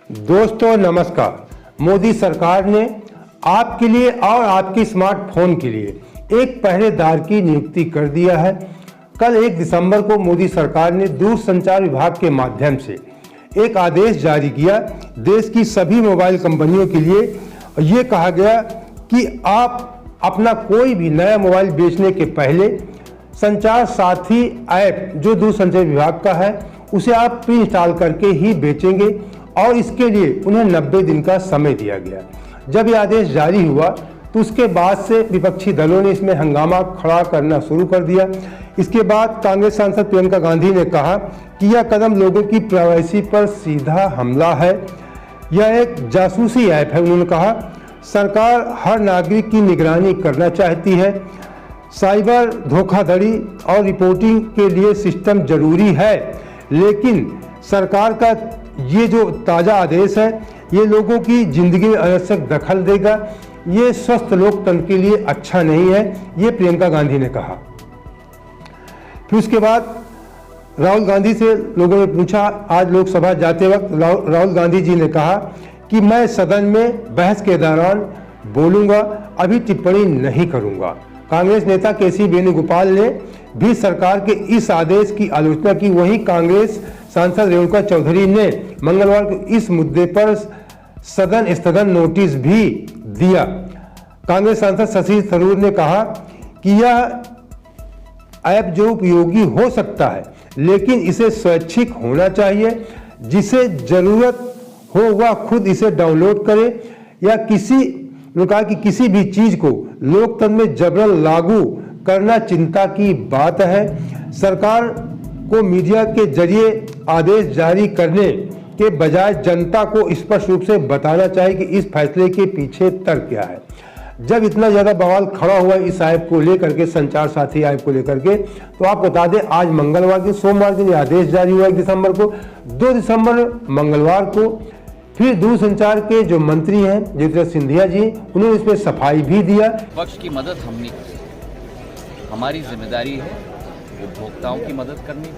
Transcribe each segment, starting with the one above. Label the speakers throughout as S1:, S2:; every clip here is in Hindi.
S1: दोस्तों नमस्कार। मोदी सरकार ने आपके लिए और आपके स्मार्टफोन के लिए एक पहरेदार की नियुक्ति कर दिया है। कल 1 दिसंबर को मोदी सरकार ने दूरसंचार विभाग के माध्यम से एक आदेश जारी किया। देश की सभी मोबाइल कंपनियों के लिए ये कहा गया कि आप अपना कोई भी नया मोबाइल बेचने के पहले संचार साथी ऐप जो दूरसंचार विभाग का है उसे आप प्री इंस्टॉल करके ही बेचेंगे और इसके लिए उन्हें 90 दिन का समय दिया गया। जब यह आदेश जारी हुआ तो उसके बाद से विपक्षी दलों ने इसमें हंगामा खड़ा करना शुरू कर दिया। इसके बाद कांग्रेस सांसद प्रियंका गांधी ने कहा कि यह कदम लोगों की प्राइवेसी पर सीधा हमला है, यह एक जासूसी ऐप है। उन्होंने कहा सरकार हर नागरिक की निगरानी करना चाहती है, साइबर धोखाधड़ी और रिपोर्टिंग के लिए सिस्टम जरूरी है, लेकिन सरकार का ये जो ताज़ा आदेश है ये लोगों की जिंदगी में अनावश्यक दखल देगा, ये स्वस्थ लोकतंत्र के लिए अच्छा नहीं है, ये प्रियंका गांधी ने कहा। फिर उसके बाद राहुल गांधी से लोगों ने पूछा, आज लोकसभा जाते वक्त राहुल गांधी जी ने कहा कि मैं सदन में बहस के दौरान बोलूंगा, अभी टिप्पणी नहीं करूंगा। कांग्रेस नेता केसी वेणुगोपाल ने भी सरकार के इस आदेश की आलोचना की। वहीं कांग्रेस सांसद रेणुका चौधरी ने मंगलवार को इस मुद्दे पर सदन स्थगन नोटिस भी दिया। कांग्रेस सांसद शशि थरूर ने कहा कि यह ऐप जो उपयोगी हो सकता है लेकिन इसे स्वैच्छिक होना चाहिए, जिसे जरूरत हो वह खुद इसे डाउनलोड करे, या किसी भी चीज को लोकतंत्र में जबरन लागू करना चिंता की बात है। सरकार को मीडिया के जरिए आदेश जारी करने के बजाय जनता को स्पष्ट रूप से बताना चाहिए कि इस फैसले के पीछे तर्क क्या है। जब इतना ज्यादा बवाल खड़ा हुआ इस ऐप को लेकर के, संचार साथी ऐप को लेकर के, तो आप बता दें आज मंगलवार के सोमवार दिन आदेश जारी हुआ 1 दिसंबर को। 2 दिसंबर मंगलवार को फिर दूरसंचार के जो मंत्री हैं ज्योतिरादित्य सिंधिया जी, उन्होंने इसमें सफाई भी दिया।
S2: पक्ष की मदद हम नहीं कर सकते, हमारी जिम्मेदारी है उपभोक्ताओं की मदद करनी,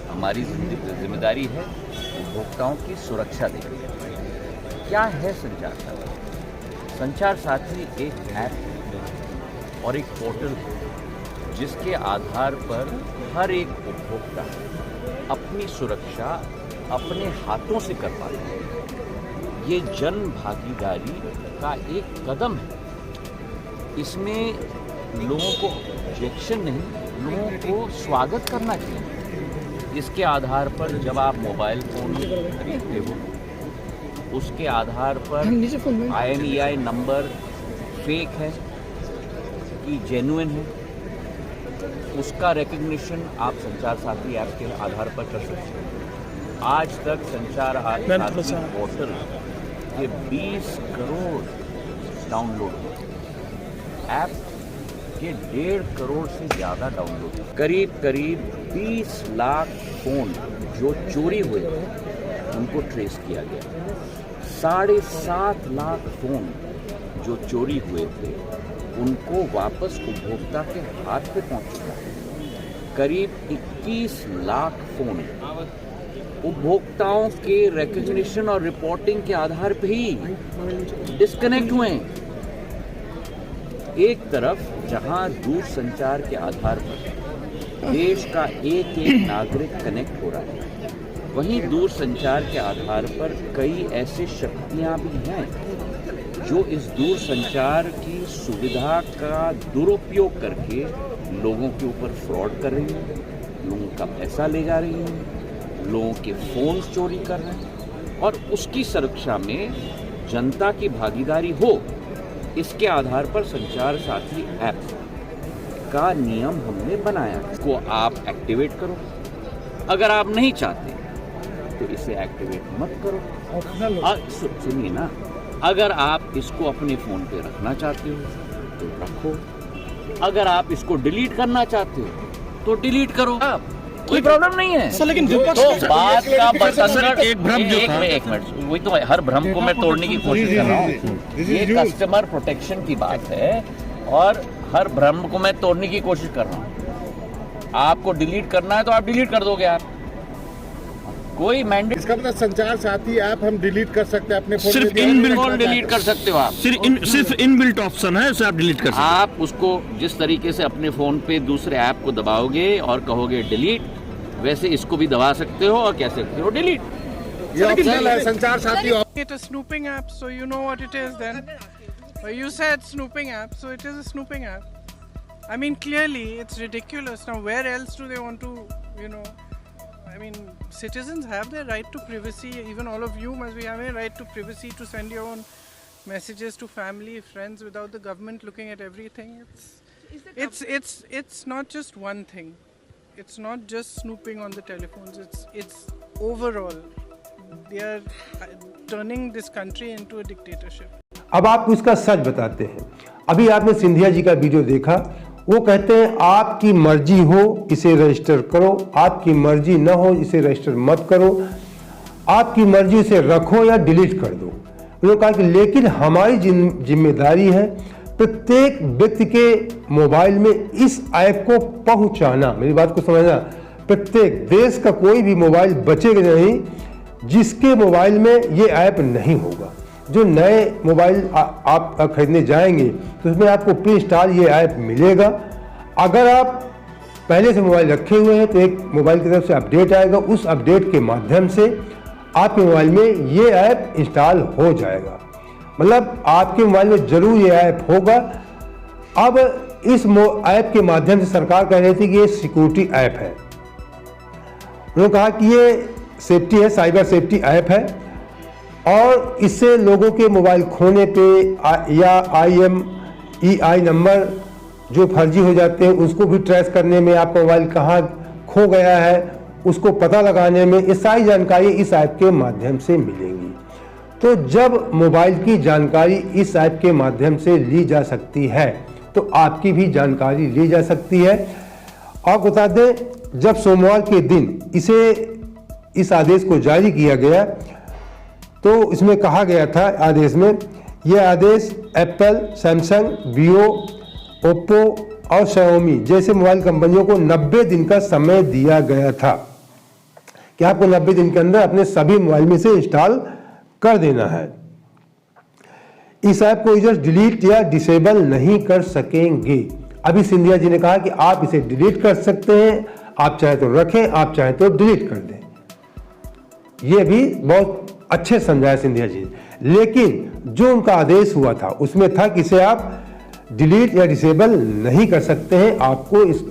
S2: हमारी जिम्मेदारी है उपभोक्ताओं की सुरक्षा देनी। क्या है संचार साथी? संचार साथी एक ऐप और एक पोर्टल है जिसके आधार पर हर एक उपभोक्ता अपनी सुरक्षा अपने हाथों से कर पाता है। ये जन भागीदारी का एक कदम है। इसमें लोगों को ऑब्जेक्शन नहीं, लोगों को स्वागत करना चाहिए। इसके आधार पर जब आप मोबाइल फ़ोन खरीदते हो उसके आधार पर IMEI नंबर फेक है कि जेन्युइन है, उसका रिकग्निशन आप संचार साथी ऐप के आधार पर कर सकते हैं। आज तक संचार साथी पोर्टल के 20 करोड़ डाउनलोड हुए, ऐप के 1.5 करोड़ से ज़्यादा डाउनलोड, करीब 20 लाख फ़ोन जो चोरी हुए थे उनको ट्रेस किया गया, 7.5 लाख फ़ोन जो चोरी हुए थे उनको वापस उपभोक्ता के हाथ पे पहुंच चुका है, करीब 21 लाख फ़ोन उपभोक्ताओं के रिकग्निशन और रिपोर्टिंग के आधार पर ही डिस्कनेक्ट हुए हैं। एक तरफ जहां दूरसंचार के आधार पर देश का एक नागरिक कनेक्ट हो रहा है, वहीं दूरसंचार के आधार पर कई ऐसी शक्तियां भी हैं जो इस दूरसंचार की सुविधा का दुरुपयोग करके लोगों के ऊपर फ्रॉड कर रही हैं, लोगों का पैसा ले जा रही हैं, लोगों के फ़ोन्स चोरी कर रहे हैं, और उसकी सुरक्षा में जनता की भागीदारी हो, इसके आधार पर संचार साथी ऐप का नियम हमने बनाया। इसको आप एक्टिवेट करो, अगर आप नहीं चाहते तो इसे एक्टिवेट मत करो। सुनिए ना, अगर आप इसको अपने फ़ोन पे रखना चाहते हो तो रखो, अगर आप इसको डिलीट करना चाहते हो तो डिलीट करो, आप कोई प्रॉब्लम नहीं है।
S3: सर लेकिन
S2: तो बात का बतंगड़ एक मिनट, वही तो हर भ्रम को मैं तोड़ने की कोशिश कर रहा हूँ। ये कस्टमर प्रोटेक्शन की बात है और हर भ्रम को मैं तोड़ने की कोशिश कर रहा हूँ। आपको डिलीट करना है तो आप डिलीट कर दोगे, आप कोई मैंडेट
S3: इसका मतलब संचार साथी ऐप हम डिलीट कर सकते हैं अपने फोन
S4: सिर्फ
S3: में?
S4: इनबिल्ट
S2: डिलीट कर सकते हो आप।
S4: सिर्फ इनबिल्ट ऑप्शन है, उसे आप डिलीट कर सकते हैं।
S2: आप उसको जिस तरीके से अपने फोन पे दूसरे ऐप को दबाओगे और कहोगे डिलीट, वैसे इसको भी दबा सकते हो और कह सकते हो डिलीट।
S3: ये ऑप्शनल है संचार साथी।
S5: It a snooping app, so you know what it is then. You said snooping app, so it is a snooping app. I mean, clearly, it's ridiculous. Now, where else do they want to, I mean, citizens have their right to privacy. Even all of you must be having a right to privacy to send your own messages to family, friends, without the government looking at everything. It's not just one thing. It's not just snooping on the telephones. It's overall. They are turning this country into a dictatorship.
S1: अब आप उसका सच बताते हैं। अभी आपने सिंधिया जी का वीडियो देखा, वो कहते हैं आपकी मर्जी हो इसे रजिस्टर करो, आपकी मर्जी न हो इसे रजिस्टर मत करो, आपकी मर्जी इसे रखो या डिलीट कर दो। उन्होंने कहा कि लेकिन हमारी जिम्मेदारी है प्रत्येक व्यक्ति के मोबाइल में इस ऐप को पहुंचाना। मेरी बात को समझना, प्रत्येक देश का कोई भी मोबाइल बचेगा नहीं जिसके मोबाइल में ये ऐप नहीं होगा। जो नए मोबाइल आप खरीदने जाएंगे तो उसमें आपको प्री इंस्टॉल ये ऐप मिलेगा। अगर आप पहले से मोबाइल रखे हुए हैं तो एक मोबाइल की तरफ से अपडेट आएगा, उस अपडेट के माध्यम से आपके मोबाइल में ये ऐप इंस्टॉल हो जाएगा। मतलब आपके मोबाइल में जरूर ये ऐप होगा। अब इस ऐप के माध्यम से सरकार कह रही थी कि ये सिक्योरिटी ऐप है। उन्होंने कहा कि ये सेफ्टी है, साइबर सेफ्टी ऐप है और इससे लोगों के मोबाइल खोने पे या IMEI नंबर जो फर्जी हो जाते हैं उसको भी ट्रेस करने में, आपका मोबाइल कहाँ खो गया है उसको पता लगाने में, ये सारी जानकारी इस ऐप के माध्यम से मिलेंगी। तो जब मोबाइल की जानकारी इस ऐप के माध्यम से ली जा सकती है तो आपकी भी जानकारी ली जा सकती है। और बता दें, जब सोमवार के दिन इस आदेश को जारी किया गया तो इसमें कहा गया था आदेश में, यह आदेश एप्पल, सैमसंग, विवो, ओप्पो और शाओमी जैसे मोबाइल कंपनियों को 90 दिन का समय दिया गया था कि आपको 90 दिन के अंदर अपने सभी मोबाइल में से इंस्टॉल कर देना है। इस ऐप को यूजर्स डिलीट या डिसेबल नहीं कर सकेंगे। अभी सिंधिया जी ने कहा कि आप इसे डिलीट कर सकते हैं, आप चाहे तो रखें, आप चाहे तो डिलीट कर दें। ये भी बहुत अच्छे समझाया सिंधिया जी ने, लेकिन जो उनका आदेश हुआ था उसमें था कि इसे आप डिलीट या डिसेबल नहीं कर सकते हैं, आपको इस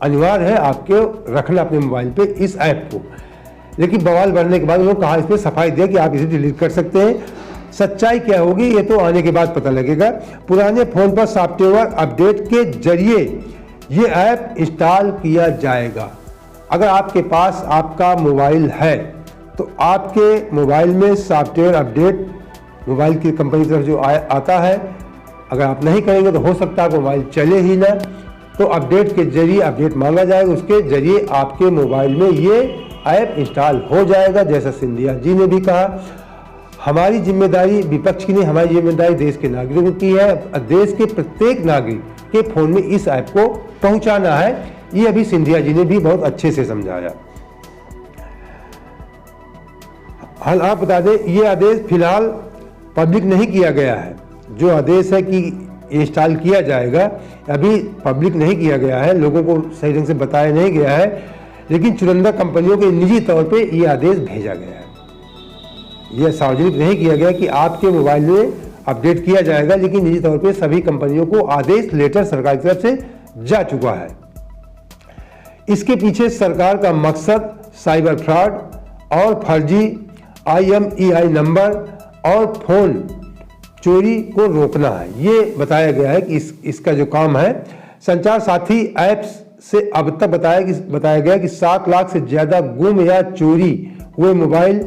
S1: अनिवार्य है आपके रखना अपने मोबाइल पे इस ऐप को। लेकिन बवाल बढ़ने के बाद उन्होंने कहा, इस पर सफाई दिया कि आप इसे डिलीट कर सकते हैं। सच्चाई क्या होगी ये तो आने के बाद पता लगेगा। पुराने फोन पर सॉफ्टवेयर अपडेट के जरिए ये ऐप इंस्टॉल किया जाएगा। अगर आपके पास आपका मोबाइल है तो आपके मोबाइल में सॉफ्टवेयर अपडेट मोबाइल की कंपनी की तरफ जो आता है, अगर आप नहीं करेंगे तो हो सकता है मोबाइल चले ही ना। तो अपडेट के जरिए अपडेट मांगा जाएगा, उसके जरिए आपके मोबाइल में ये ऐप इंस्टॉल हो जाएगा। जैसा सिंधिया जी ने भी कहा, हमारी जिम्मेदारी विपक्ष की नहीं, हमारी जिम्मेदारी देश के नागरिकों की है। देश के प्रत्येक नागरिक के फोन में इस ऐप को पहुंचाना है। ये अभी सिंधिया जी ने भी बहुत अच्छे से समझाया। हाल आप बता दें, ये आदेश फिलहाल पब्लिक नहीं किया गया है। जो आदेश है कि इंस्टॉल किया जाएगा अभी पब्लिक नहीं किया गया है, लोगों को सही ढंग से बताया नहीं गया है, लेकिन चुनिंदा कंपनियों के निजी तौर पे ये आदेश भेजा गया है। यह सार्वजनिक नहीं किया गया कि आपके मोबाइल में अपडेट किया जाएगा, लेकिन निजी तौर पे सभी कंपनियों को आदेश लेटर सरकार की तरफ से जा चुका है। इसके पीछे सरकार का मकसद साइबर फ्रॉड और फर्जी IMEI नंबर और फोन चोरी को रोकना है। ये बताया गया है कि इसका जो काम है, संचार साथी ऐप्स से अब तक बताया गया कि 7 लाख से ज्यादा गुम या चोरी हुए मोबाइल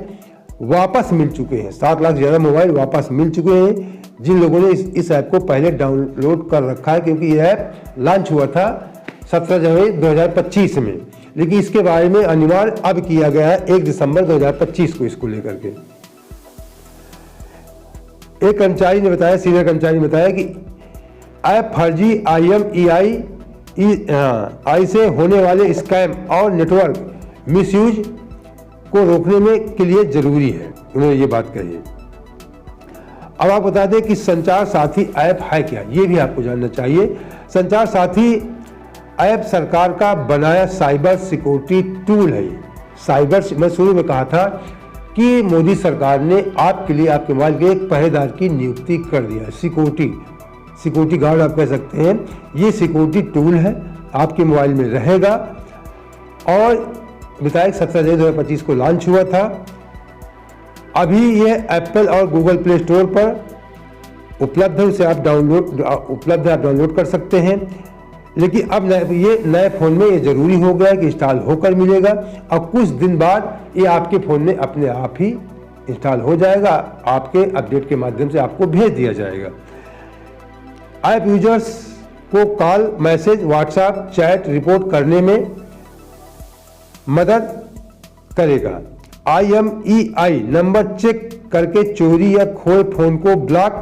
S1: वापस मिल चुके हैं। 7 लाख से ज्यादा मोबाइल वापस मिल चुके हैं जिन लोगों ने इस ऐप को पहले डाउनलोड कर रखा है, क्योंकि यह ऐप लॉन्च हुआ था 17 जनवरी 2025 में, लेकिन इसके बारे में अनिवार्य अब किया गया है 1 दिसंबर 2025 को इसको लेकर के। एक कर्मचारी ने बताया, सीनियर कर्मचारी ने बताया कि ऐप फर्जी IMEI से होने वाले स्कैम और नेटवर्क मिसयूज को रोकने में के लिए जरूरी है, उन्होंने ये बात कही है। अब आप बता दें कि संचार साथी ऐप है क्या, ये भी आपको जानना चाहिए। संचार साथी ऐप सरकार का बनाया साइबर सिक्योरिटी टूल है। मैं शुरू में कहा था कि मोदी सरकार ने आपके लिए आपके मोबाइल के एक पहरेदार की नियुक्ति कर दिया है। सिक्योरिटी गार्ड आप कह सकते हैं। ये सिक्योरिटी टूल है, आपके मोबाइल में रहेगा और बताया 17 जनवरी 2025 को लॉन्च हुआ था। अभी ये एप्पल और गूगल प्ले स्टोर पर उपलब्ध है, उसे आप डाउनलोड कर सकते हैं। लेकिन अब ये नए फ़ोन में ये ज़रूरी हो गया है कि इंस्टॉल होकर मिलेगा और कुछ दिन बाद ये आपके फ़ोन में अपने आप ही इंस्टॉल हो जाएगा, आपके अपडेट के माध्यम से आपको भेज दिया जाएगा। ऐप यूजर्स को call, message, WhatsApp, chat report करने में मदद करेगा। IMEI नंबर चेक करके चोरी या खोए फ़ोन को ब्लॉक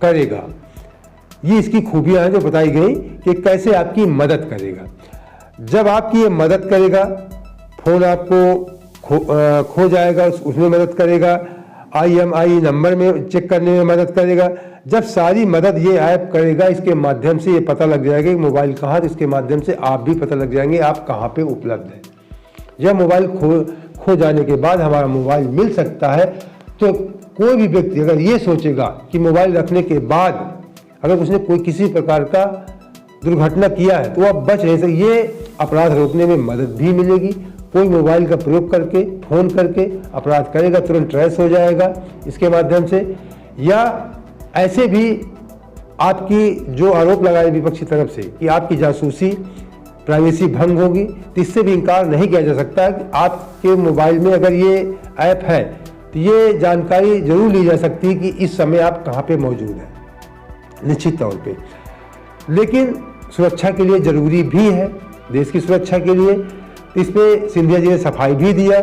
S1: करेगा। ये इसकी खूबियां हैं जो बताई गई कि कैसे आपकी मदद करेगा। जब आपकी ये मदद करेगा, फ़ोन आपको खो जाएगा, उसमें मदद करेगा। IMEI नंबर में चेक करने में मदद करेगा। जब सारी मदद ये ऐप करेगा, इसके माध्यम से ये पता लग जाएगा कि मोबाइल कहाँ, तो इसके माध्यम से आप भी पता लग जाएंगे आप कहाँ पे उपलब्ध हैं। जब मोबाइल खो जाने के बाद हमारा मोबाइल मिल सकता है, तो कोई भी व्यक्ति अगर ये सोचेगा कि मोबाइल रखने के बाद अगर उसने कोई किसी प्रकार का दुर्घटना किया है तो वह बच नहीं सकता। ये अपराध रोकने में मदद भी मिलेगी। कोई मोबाइल का प्रयोग करके फ़ोन करके अपराध करेगा, तुरंत ट्रेस हो जाएगा इसके माध्यम से। या ऐसे भी आपकी जो आरोप लगाए विपक्षी तरफ से कि आपकी जासूसी, प्राइवेसी भंग होगी, तो इससे भी इनकार नहीं किया जा सकता कि आपके मोबाइल में अगर ये ऐप है तो ये जानकारी जरूर ली जा सकती है कि इस समय आप कहाँ पे मौजूद हैं, निश्चित तौर पे। लेकिन सुरक्षा के लिए ज़रूरी भी है, देश की सुरक्षा के लिए। इस पर सिंधिया जी ने सफाई भी दिया।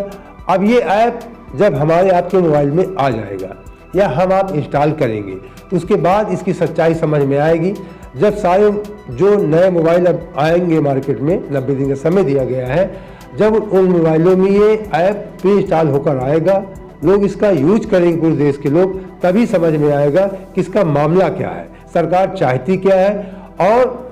S1: अब ये ऐप जब हमारे आपके मोबाइल में आ जाएगा या हम आप इंस्टॉल करेंगे, तो उसके बाद इसकी सच्चाई समझ में आएगी। जब सारे जो नए मोबाइल अब आएंगे मार्केट में, 90 दिन का समय दिया गया है, जब उन मोबाइलों में ये ऐप प्री इंस्टॉल होकर आएगा, लोग इसका यूज करेंगे, पूरे देश के लोग, तभी समझ में आएगा कि इसका मामला क्या है, सरकार चाहती क्या है। और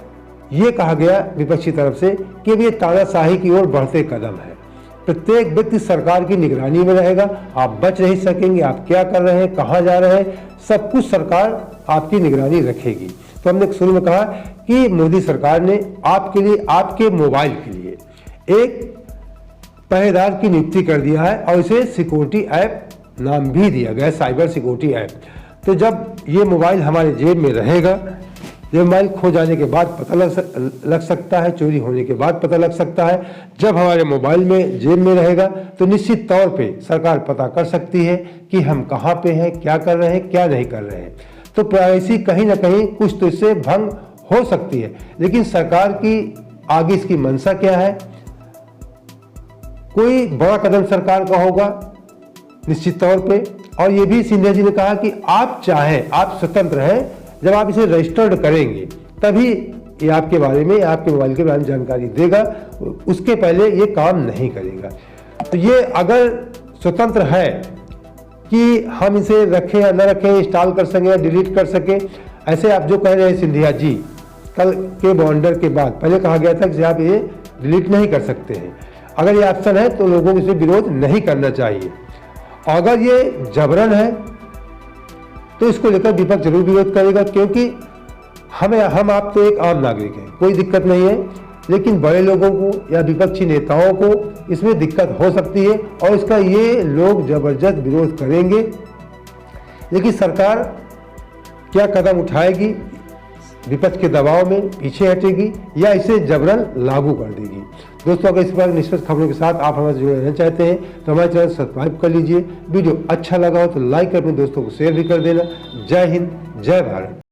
S1: ये कहा गया विपक्षी तरफ से कि ये तानाशाही की ओर बढ़ते कदम है। प्रत्येक व्यक्ति सरकार की निगरानी में रहेगा, आप बच नहीं सकेंगे, आप क्या कर रहे हैं, कहाँ जा रहे हैं, सब कुछ सरकार आपकी निगरानी रखेगी। तो हमने शुरू में कहा कि मोदी सरकार ने आपके लिए, आपके मोबाइल के लिए एक पहरेदार की नियुक्ति कर दिया है और इसे सिक्योरिटी ऐप नाम भी दिया गया है, साइबर सिक्योरिटी ऐप। तो जब ये मोबाइल हमारे जेब में रहेगा, ये मोबाइल खो जाने के बाद पता लग सकता है, चोरी होने के बाद पता लग सकता है। जब हमारे मोबाइल में जेब में रहेगा तो निश्चित तौर पे सरकार पता कर सकती है कि हम कहाँ पे हैं, क्या कर रहे हैं, क्या नहीं कर रहे हैं। तो प्राइवेसी कहीं ना कहीं कुछ तो इससे भंग हो सकती है। लेकिन सरकार की आगे इसकी मंशा क्या है, कोई बड़ा कदम सरकार का होगा निश्चित तौर पे। और ये भी सिंधिया जी ने कहा कि आप चाहें, आप स्वतंत्र हैं, जब आप इसे रजिस्टर्ड करेंगे तभी ये आपके बारे में, आपके मोबाइल के बारे में जानकारी देगा, उसके पहले ये काम नहीं करेगा। तो ये अगर स्वतंत्र है कि हम इसे रखें या न रखें, इंस्टॉल कर सकें या डिलीट कर सकें, ऐसे आप जो कह रहे हैं सिंधिया जी, कल के बॉन्डर के बाद पहले कहा गया था कि आप ये डिलीट नहीं कर सकते हैं। अगर ये ऑप्शन है तो लोगों को इसे विरोध नहीं करना चाहिए। अगर ये जबरन है तो इसको लेकर विपक्ष जरूर विरोध करेगा, क्योंकि हम आप तो एक आम नागरिक हैं, कोई दिक्कत नहीं है। लेकिन बड़े लोगों को या विपक्षी नेताओं को इसमें दिक्कत हो सकती है और इसका ये लोग जबरदस्त विरोध करेंगे। लेकिन सरकार क्या कदम उठाएगी, विपक्ष के दबाव में पीछे हटेगी या इसे जबरन लागू कर देगी। दोस्तों, अगर इस पर निष्पक्ष खबरों के साथ आप हमारे जुड़े रहना चाहते हैं तो हमारे चैनल सब्सक्राइब कर लीजिए। वीडियो अच्छा लगा हो तो लाइक कर अपने दोस्तों को शेयर भी कर देना। जय हिंद, जय भारत।